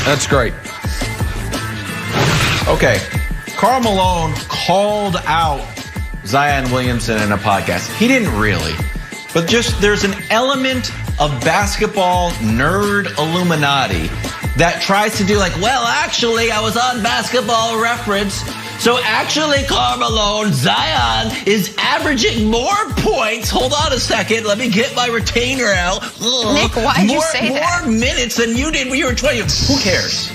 That's great. Okay. Karl Malone called out Zion Williamson in a podcast. He didn't really. But just there's an element of basketball nerd Illuminati that tries to do like, well, actually, I was on Basketball Reference. So actually, Karl Malone, Zion is averaging more points. Hold on a second. Let me get my retainer out. Nick, why'd you say that? More minutes than you did when you were 20. Who cares?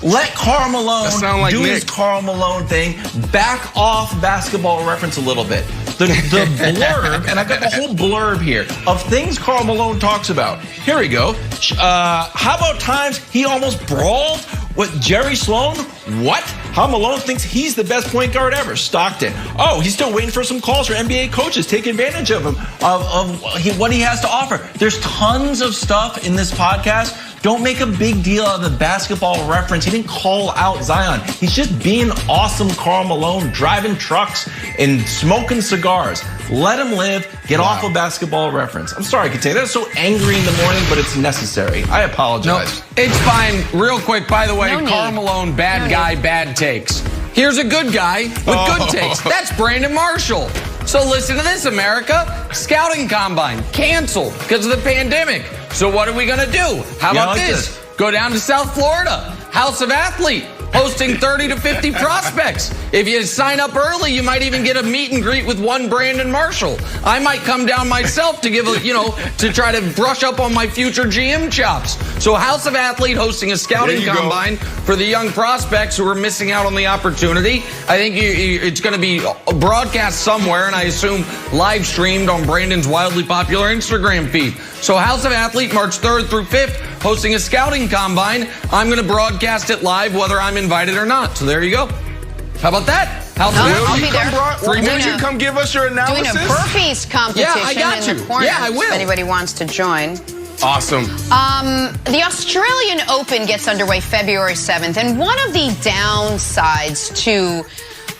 Let Karl Malone do his Karl Malone thing. Back off Basketball Reference a little bit. The blurb, and I got the whole blurb here, of things Karl Malone talks about. Here we go. How about times he almost brawled with Jerry Sloan? What? How Malone thinks he's the best point guard ever. Stockton. Oh, he's still waiting for some calls for NBA coaches. Take advantage of him, of what he has to offer. There's tons of stuff in this podcast. Don't make a big deal out of the Basketball Reference. He didn't call out Zion. He's just being awesome Karl Malone, driving trucks and smoking cigars. Let him live. Get off of Basketball Reference. I'm sorry, I could say that's so angry in the morning, but it's necessary. I apologize. No, it's fine. Real quick, by the way, Karl Malone, bad guy, bad takes. Here's a good guy with good takes. That's Brandon Marshall. So listen to this, America. Scouting combine canceled because of the pandemic. So what are we going to do? How about this? Go down to South Florida. House of Athlete hosting 30 to 50 prospects. If you sign up early, you might even get a meet and greet with one Brandon Marshall. I might come down myself to give to try to brush up on my future GM chops. So House of Athlete hosting a scouting combine for the young prospects who are missing out on the opportunity. I think it's going to be broadcast somewhere, and I assume live streamed on Brandon's wildly popular Instagram feed. So House of Athlete, March 3rd through 5th, hosting a scouting combine. I'm going to broadcast it live whether I'm invited or not. So there you go. How about that? I'll be there. Will you come give us your analysis? Doing a burpees competition in the corner. Yeah, I will. If anybody wants to join. Awesome. The Australian Open gets underway February 7th, and one of the downsides to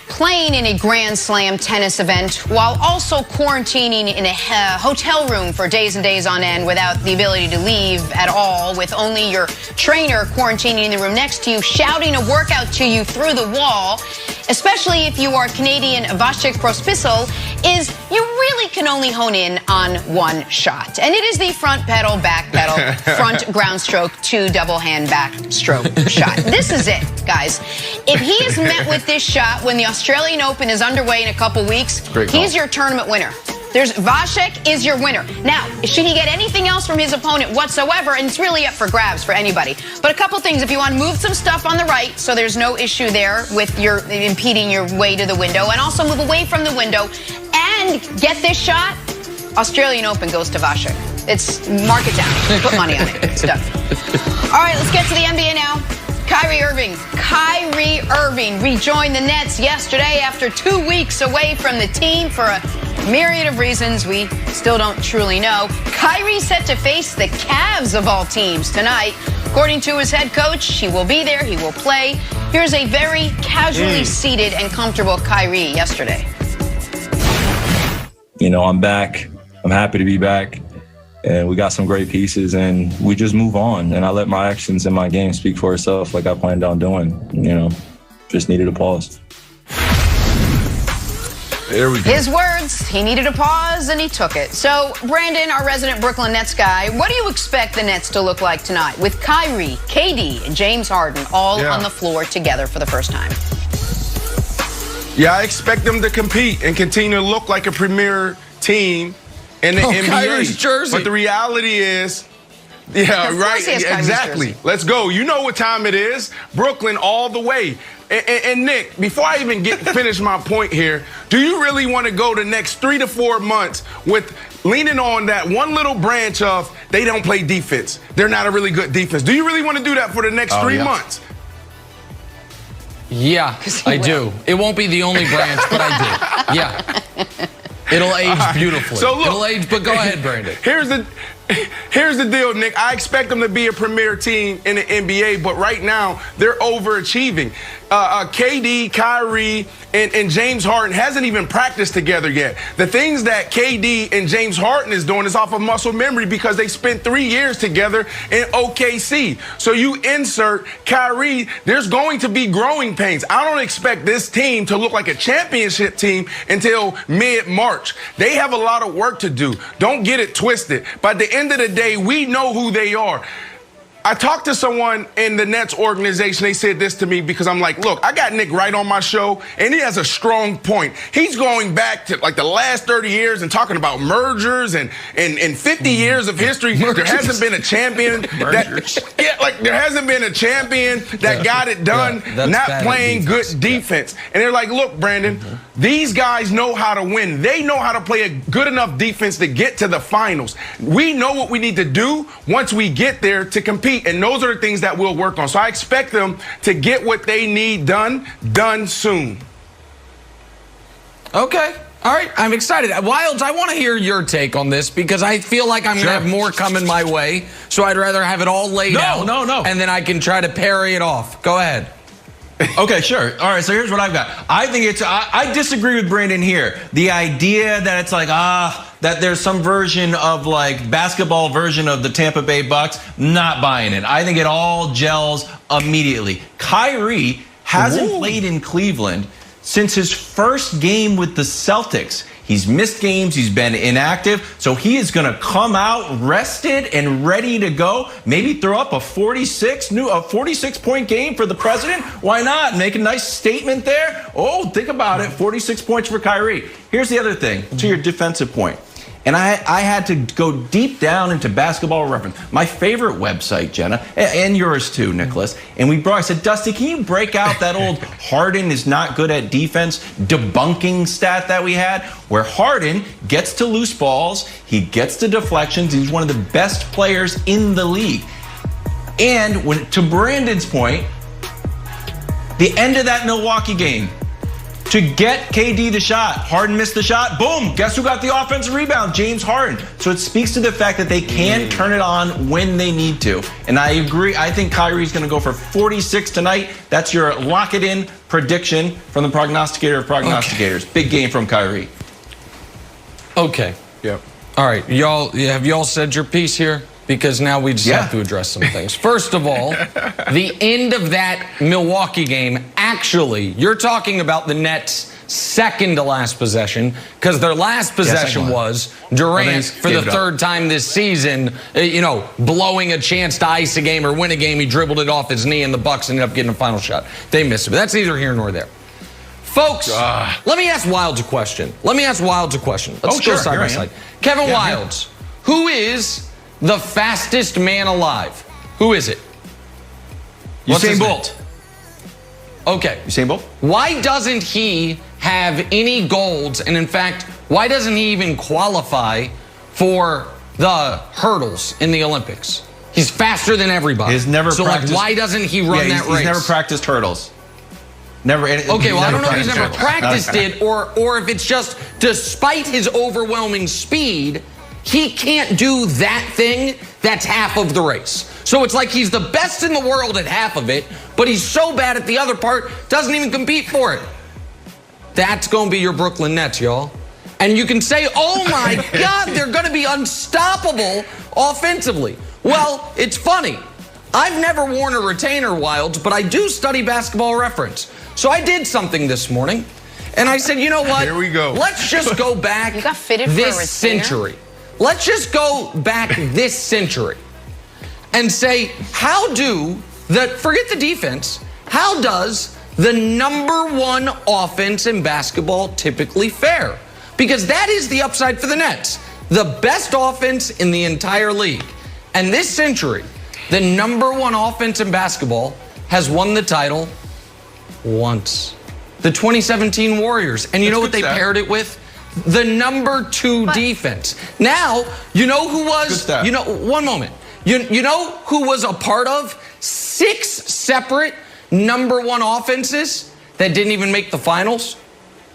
playing in a Grand Slam tennis event while also quarantining in a hotel room for days and days on end without the ability to leave at all, with only your trainer quarantining in the room next to you, shouting a workout to you through the wall, especially if you are Canadian Vasek Pospisil, is you really can only hone in on one shot. And it is the front pedal, back pedal, front ground stroke, two double hand back stroke shot. This is it, guys. If he is met with this shot when the Australian Open is underway in a couple weeks, he's your tournament winner. Vasek is your winner. Now, should he get anything else from his opponent whatsoever, and it's really up for grabs for anybody. But a couple things, if you want to move some stuff on the right, so there's no issue there with your impeding your way to the window, and also move away from the window and get this shot, Australian Open goes to Vasek. Mark it down. Put money on it. It's done. All right, let's get to the NBA now. Kyrie Irving rejoined the Nets yesterday after 2 weeks away from the team for a myriad of reasons we still don't truly know. Kyrie set to face the Cavs of all teams tonight. According to his head coach, he will be there, he will play. Here's a very casually seated and comfortable Kyrie yesterday. I'm back. I'm happy to be back. And we got some great pieces, and we just move on. And I let my actions and my game speak for itself like I planned on doing. Just needed a pause. There we go. His words, he needed a pause, and he took it. So, Brandon, our resident Brooklyn Nets guy, what do you expect the Nets to look like tonight with Kyrie, KD, and James Harden all on the floor together for the first time? Yeah, I expect them to compete and continue to look like a premier team in the NBA. Kyrie's jersey. But the reality is, right, exactly. Let's go. You know what time it is. Brooklyn all the way. And Nick, before I even finish my point here, do you really want to go the next 3 to 4 months with leaning on that one little branch of they don't play defense? They're not a really good defense. Do you really want to do that for the next 3 months? Yeah, I do. It won't be the only branch, but I do. Yeah. It'll age beautifully. So look, it'll age, but go ahead, Brandon. Here's the Here's the deal, Nick. I expect them to be a premier team in the NBA, but right now they're overachieving. KD, Kyrie, and James Harden hasn't even practiced together yet. The things that KD and James Harden is doing is off of muscle memory because they spent 3 years together in OKC. So you insert Kyrie, there's going to be growing pains. I don't expect this team to look like a championship team until mid-March. They have a lot of work to do. Don't get it twisted. By the end of the day, we know who they are. I talked to someone in the Nets organization. They said this to me because I'm like, look, I got Nick Wright on my show, and he has a strong point. He's going back to like the last 30 years and talking about mergers and 50 years of history. There hasn't been a champion there hasn't been a champion that got it done, not playing good defense. And they're like, look, Brandon, these guys know how to win. They know how to play a good enough defense to get to the finals. We know what we need to do once we get there to compete. And those are the things that we'll work on. So I expect them to get what they need done soon. Okay. All right. I'm excited. Wilds, I want to hear your take on this because I feel like I'm going to have more coming my way. So I'd rather have it all laid out. No. And then I can try to parry it off. Go ahead. Okay, sure. All right, so here's what I've got. I think it's, I disagree with Brandon here. The idea that it's like, that there's some version of like basketball version of the Tampa Bay Bucks, not buying it. I think it all gels immediately. Kyrie hasn't played in Cleveland since his first game with the Celtics. He's missed games, he's been inactive, so he is gonna come out rested and ready to go. Maybe throw up a 46-point game for the president. Why not? Make a nice statement there. Oh, think about it, 46 points for Kyrie. Here's the other thing, to your defensive point. And I had to go deep down into Basketball Reference, my favorite website, Jenna, and yours too, Nicholas. And I said, Dusty, can you break out that old Harden is not good at defense debunking stat that we had, where Harden gets to loose balls, he gets to deflections, he's one of the best players in the league. And to Brandon's point, the end of that Milwaukee game, to get KD the shot, Harden missed the shot, boom, guess who got the offensive rebound? James Harden. So it speaks to the fact that they can turn it on when they need to. And I agree, I think Kyrie's gonna go for 46 tonight. That's your lock it in prediction from the prognosticator of prognosticators. Okay. Big game from Kyrie. Okay. Yep. All right, have y'all said your piece here? Because now we just have to address some things. First of all, the end of that Milwaukee game, actually, you're talking about the Nets' second to last possession, because their last possession was Durant for the third time this season, blowing a chance to ice a game or win a game. He dribbled it off his knee and the Bucks ended up getting a final shot. They missed it, but that's neither here nor there. Folks, let me ask Wilds a question. Let's go side by side. Kevin Wilds, who is the fastest man alive? Who is it? Usain Bolt. Okay. Usain Bolt? Why doesn't he have any golds? And in fact, why doesn't he even qualify for the hurdles in the Olympics? He's faster than everybody. He's never practiced. Why doesn't he run that race? He's never practiced hurdles. Never. Okay, well, I don't know if he's never practiced it or if it's just despite his overwhelming speed, he can't do that thing that's half of the race. So it's like he's the best in the world at half of it, but he's so bad at the other part, doesn't even compete for it. That's going to be your Brooklyn Nets, y'all. And you can say, oh my God, they're going to be unstoppable offensively. Well, it's funny. I've never worn a retainer, Wilds, but I do study Basketball Reference. So I did something this morning, and I said, you know what? Here we go. Let's just go back this century. Let's just go back this century and say, forget the defense, how does the #1 offense in basketball typically fare? Because that is the upside for the Nets. The best offense in the entire league. And this century, the #1 offense in basketball has won the title once. The 2017 Warriors. And you know what they paired it with? The #2 defense. Now, you know who was, one moment. You know who was a part of 6 separate #1 offenses that didn't even make the finals?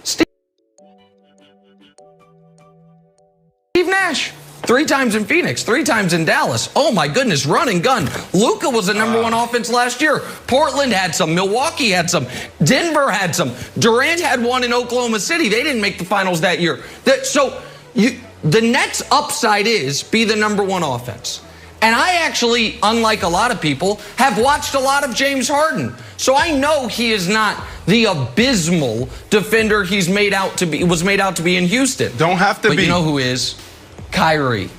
Steve Nash. 3 times in Phoenix, 3 times in Dallas. Oh my goodness, run and gun. Luka was the #1 offense last year. Portland had some. Milwaukee had some. Denver had some. Durant had one in Oklahoma City. They didn't make the finals that year. The Nets' upside is be the #1 offense. And I actually, unlike a lot of people, have watched a lot of James Harden. So I know he is not the abysmal defender was made out to be in Houston. Don't have to be. But you know who is? Kyrie.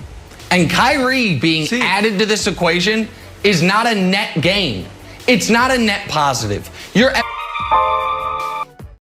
And Kyrie being added to this equation is not a net gain. It's not a net positive. You're